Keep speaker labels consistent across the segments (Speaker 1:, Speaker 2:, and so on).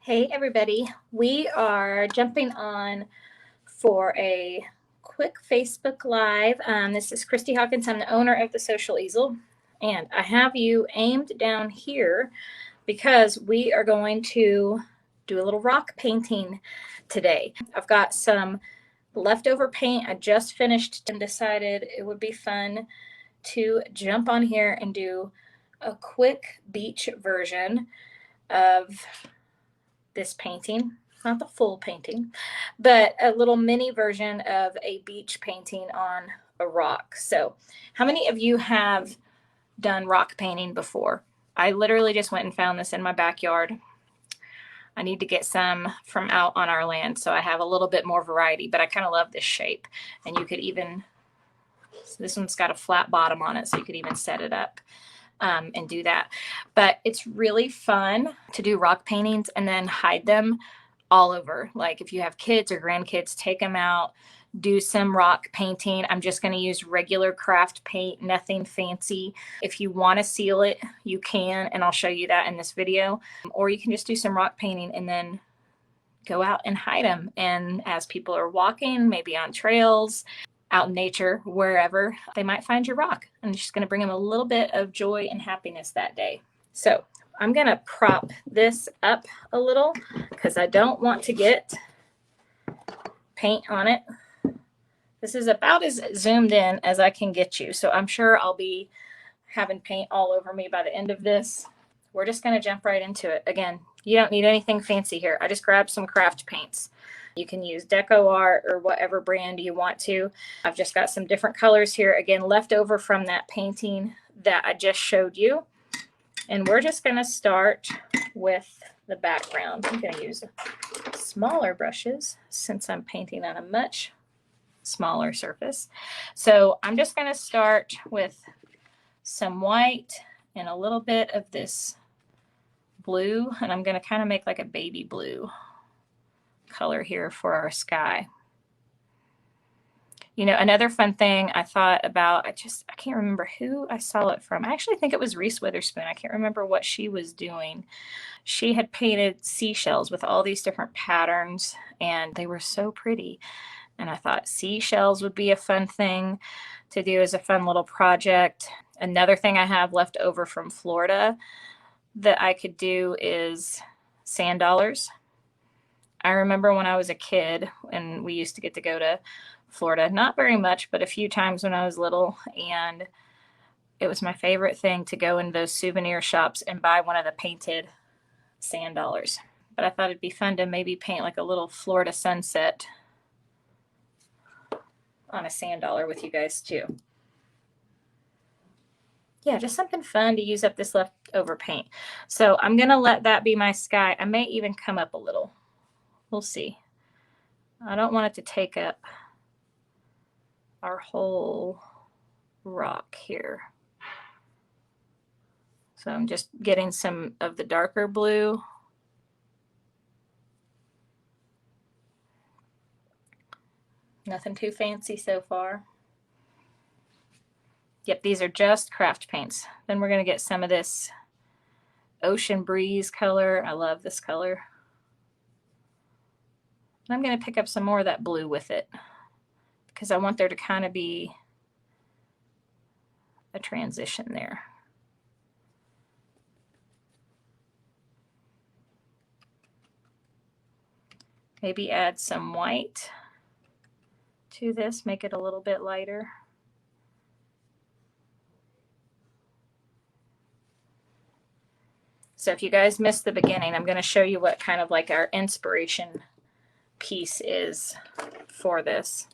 Speaker 1: Hey everybody, we are jumping on for a quick Facebook Live. This is Christy Hawkins. I'm the owner of the Social Easel, and I have you aimed down here because we are going to do a little rock painting today. I've got some leftover paint I just finished and decided it would be fun to jump on here and do a quick beach version of this painting, not the full painting, but a little mini version of a beach painting on a rock. So how many of you have done rock painting before? I literally just went and found this in my backyard. I need to get some from out on our land so I have a little bit more variety, but I kind of love this shape. And you could even, so this one's got a flat bottom on it, so you could even set it up and do that. But it's really fun to do rock paintings and then hide them all over. Like if you have kids or grandkids, take them out, do some rock painting. I'm just going to use regular craft paint, nothing fancy. If you want to seal it, you can, and I'll show you that in this video. Or you can just do some rock painting and then go out and hide them. And as people are walking, maybe on trails, out in nature, wherever, they might find your rock, and it's just going to bring them a little bit of joy and happiness that day. So I'm going to prop this up a little because I don't want to get paint on it. This is about as zoomed in as I can get you, so I'm sure I'll be having paint all over me by the end of this. We're just going to jump right into it. Again, you don't need anything fancy here. I just grabbed some craft paints. You can use Deco Art or whatever brand you want to. I've just got some different colors here, again, left over from that painting that I just showed you. And we're just going to start with the background. I'm going to use smaller brushes since I'm painting on a much smaller surface. So I'm just going to start with some white and a little bit of this blue, and I'm going to kind of make like a baby blue color here for our sky. You know, another fun thing I thought about, I can't remember who I saw it from. I actually think it was Reese Witherspoon. I can't remember what she was doing. She had painted seashells with all these different patterns, and they were so pretty. And I thought seashells would be a fun thing to do as a fun little project. Another thing I have left over from Florida that I could do is sand dollars. I remember when I was a kid and we used to get to go to Florida, not very much, but a few times when I was little, and it was my favorite thing to go in those souvenir shops and buy one of the painted sand dollars. But I thought it'd be fun to maybe paint like a little Florida sunset on a sand dollar with you guys too. Yeah, just something fun to use up this leftover paint. So I'm going to let that be my sky. I may even come up a little. We'll see. I don't want it to take up our whole rock here. So I'm just getting some of the darker blue. Nothing too fancy so far. Yep, these are just craft paints. Then we're going to get some of this ocean breeze color. I love this color. I'm going to pick up some more of that blue with it because I want there to kind of be a transition there. Maybe add some white to this, make it a little bit lighter. So if you guys missed the beginning, I'm going to show you what kind of like our inspiration piece is for this.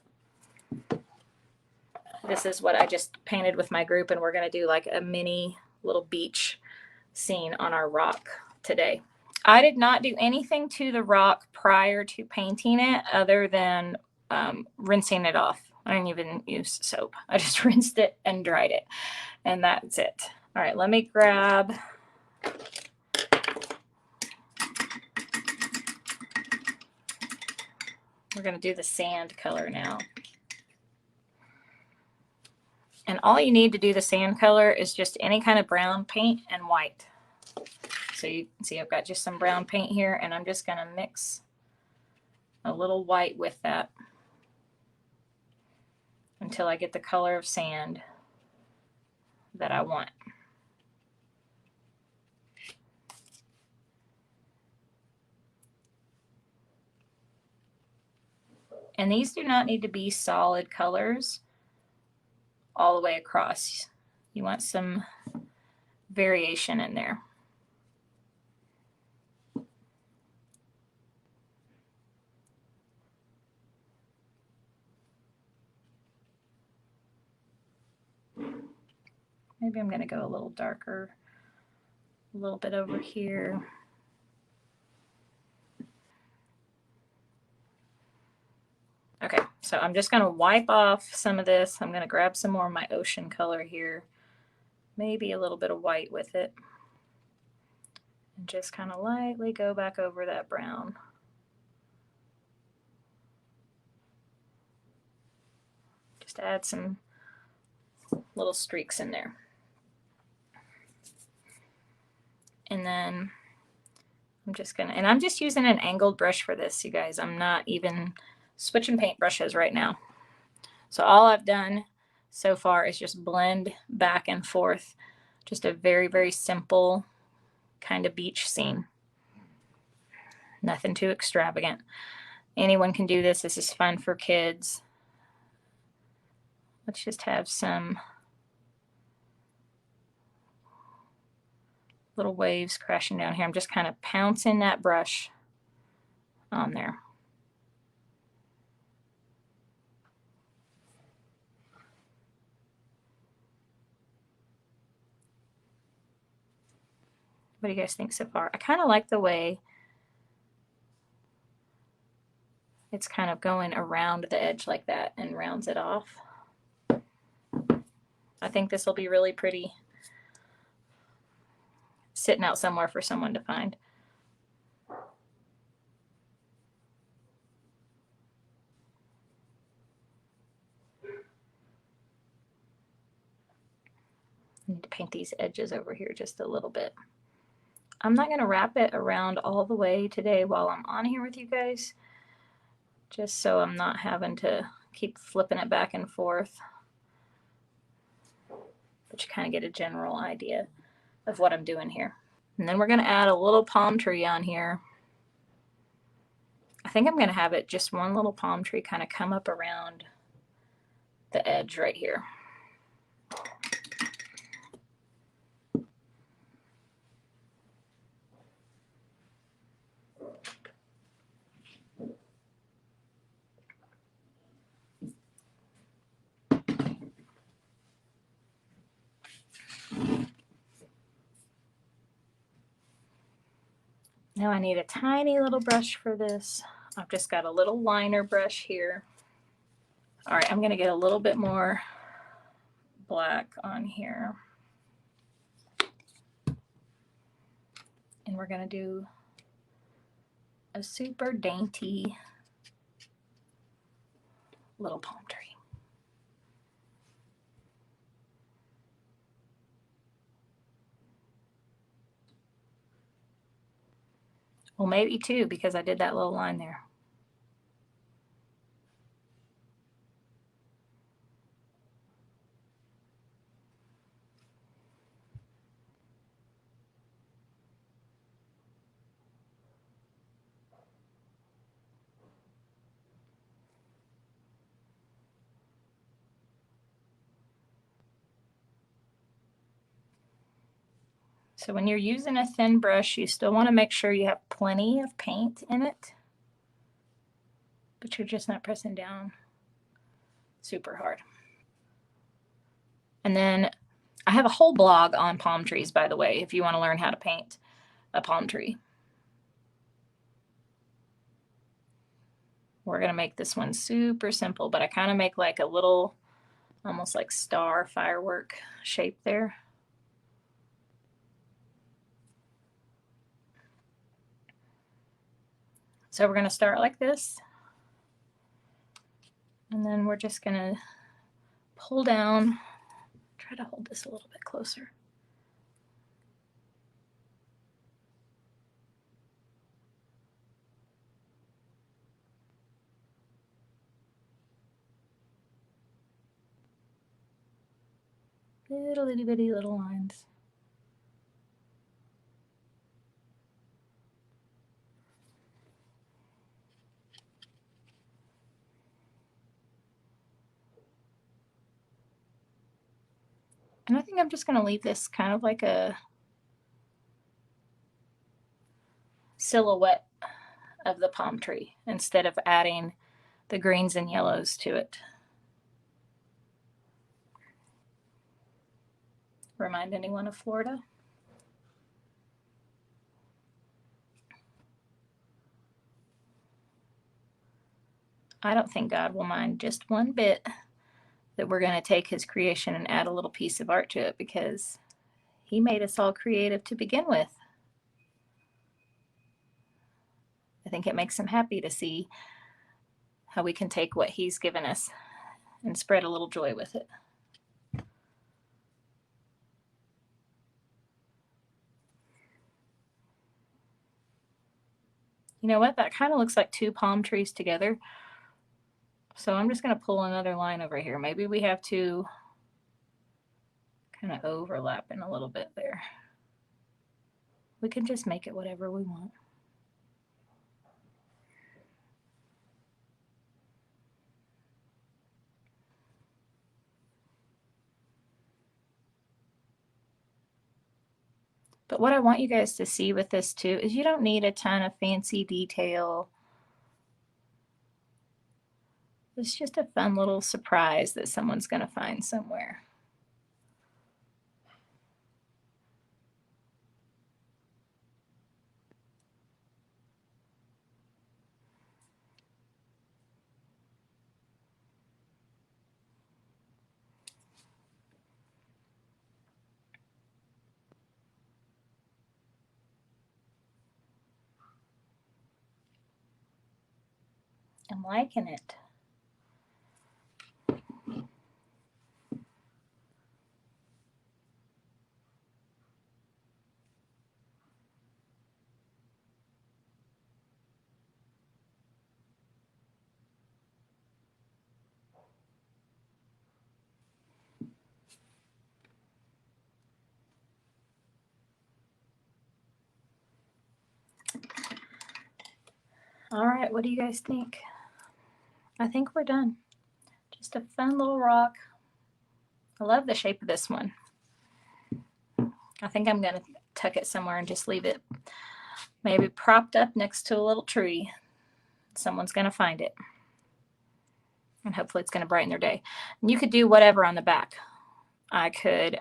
Speaker 1: This is what I just painted with my group, and we're going to do like a mini little beach scene on our rock today. I did not do anything to the rock prior to painting it other than rinsing it off. I didn't even use soap. I just rinsed it and dried it, and that's it. All right, let me grab we're going to do the sand color now. And all you need to do the sand color is just any kind of brown paint and white. So you can see I've got just some brown paint here, and I'm just going to mix a little white with that until I get the color of sand that I want. And these do not need to be solid colors all the way across. You want some variation in there. Maybe I'm going to go a little darker, a little bit over here. Okay, so I'm just going to wipe off some of this. I'm going to grab some more of my ocean color here, maybe a little bit of white with it, and just kind of lightly go back over that brown. Just add some little streaks in there. And then I'm just gonna, and I'm just using an angled brush for this, you guys. I'm not even switching paintbrushes right now. So all I've done so far is just blend back and forth. Just a very, very simple kind of beach scene. Nothing too extravagant. Anyone can do this. This is fun for kids. Let's just have some little waves crashing down here. I'm just kind of pouncing that brush on there. What do you guys think so far? I kind of like the way it's kind of going around the edge like that and rounds it off. I think this will be really pretty sitting out somewhere for someone to find. I need to paint these edges over here just a little bit. I'm not going to wrap it around all the way today while I'm on here with you guys, just so I'm not having to keep flipping it back and forth. But you kind of get a general idea of what I'm doing here. And then we're going to add a little palm tree on here. I think I'm going to have it just one little palm tree kind of come up around the edge right here. Now I need a tiny little brush for this. I've just got a little liner brush here. All right, I'm going to get a little bit more black on here. And we're going to do a super dainty little palm tree. Well, maybe two, because I did that little line there. So when you're using a thin brush, you still want to make sure you have plenty of paint in it, but you're just not pressing down super hard. And then I have a whole blog on palm trees, by the way, if you want to learn how to paint a palm tree. We're going to make this one super simple, but I kind of make like a little, almost like star firework shape there. So we're going to start like this, and then we're just going to pull down, try to hold this a little bit closer. little itty bitty little lines. And I think I'm just going to leave this kind of like a silhouette of the palm tree instead of adding the greens and yellows to it. Remind anyone of Florida? I don't think God will mind just one bit that we're going to take his creation and add a little piece of art to it, because he made us all creative to begin with. I think it makes him happy to see how we can take what he's given us and spread a little joy with it. You know what? That kind of looks like two palm trees together. So I'm just going to pull another line over here. Maybe we have to kind of overlap in a little bit there. We can just make it whatever we want. But what I want you guys to see with this too is you don't need a ton of fancy detail. It's just a fun little surprise that someone's going to find somewhere. I'm liking it. All right, what do you guys think? I think we're done. Just a fun little rock. I love the shape of this one. I think I'm going to tuck it somewhere and just leave it maybe propped up next to a little tree. Someone's going to find it. And hopefully it's going to brighten their day. And you could do whatever on the back. I could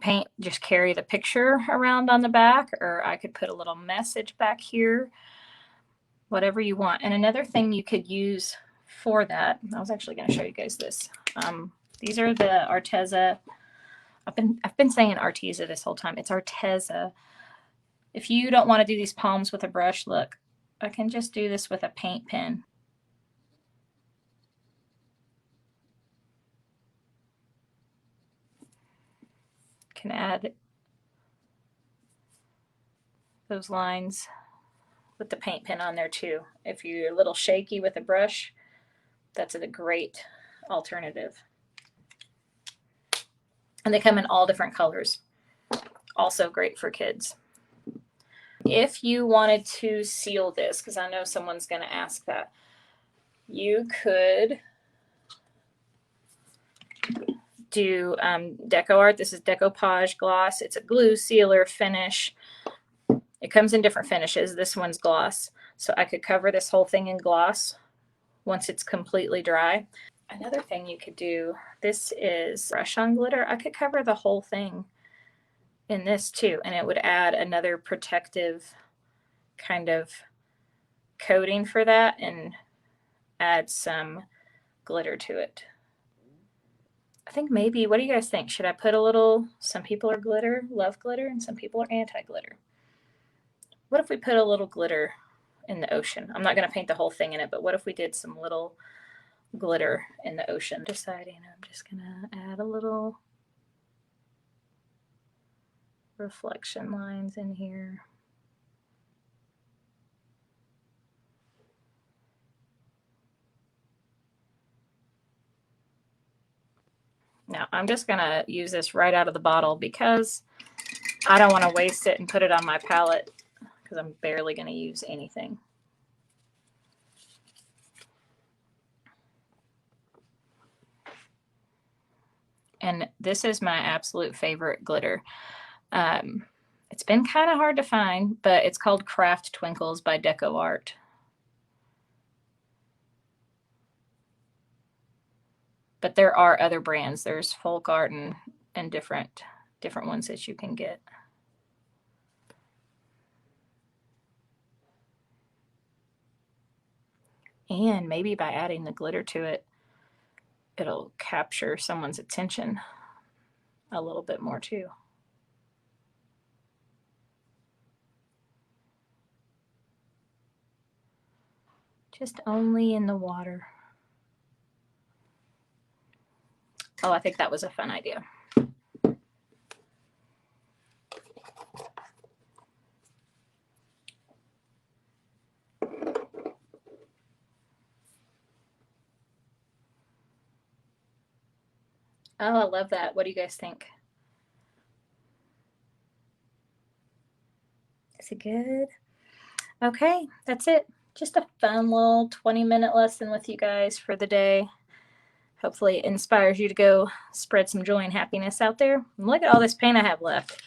Speaker 1: paint, just carry the picture around on the back, or I could put a little message back here, whatever you want. And another thing you could use for that, I was actually going to show you guys this. These are the Arteza. I've been saying Arteza this whole time. It's Arteza. If you don't want to do these palms with a brush, look, I can just do this with a paint pen. Can add those lines with the paint pen on there too. If you're a little shaky with a brush, that's a great alternative. And they come in all different colors. Also great for kids. If you wanted to seal this, because I know someone's going to ask that, you could do deco art. This is Decoupage gloss. It's a glue sealer finish. It comes in different finishes. This one's gloss. So I could cover this whole thing in gloss once it's completely dry. Another thing you could do, this is brush on glitter. I could cover the whole thing in this too, and it would add another protective kind of coating for that and add some glitter to it. I think maybe, what do you guys think? Should I put a little, some people are glitter, love glitter, and some people are anti-glitter. What if we put a little glitter in the ocean? I'm not going to paint the whole thing in it, but what if we did some little glitter in the ocean? Deciding I'm just going to add a little reflection lines in here. Now, I'm just going to use this right out of the bottle because I don't want to waste it and put it on my palette because I'm barely going to use anything. And this is my absolute favorite glitter. It's been kind of hard to find, but it's called Craft Twinkles by Deco Art. But there are other brands. There's Folk Art and different ones that you can get. And maybe by adding the glitter to it, it'll capture someone's attention a little bit more too. Just only in the water. Oh, I think that was a fun idea. Oh, I love that. What do you guys think? Is it good? Okay, that's it. Just a fun little 20-minute lesson with you guys for the day. Hopefully it inspires you to go spread some joy and happiness out there. And look at all this paint I have left.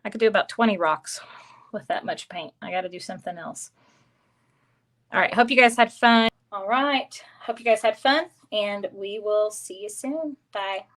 Speaker 1: I could do about 20 rocks with that much paint. I got to do something else. All right, hope you guys had fun. All right, hope you guys had fun, and we will see you soon. Bye.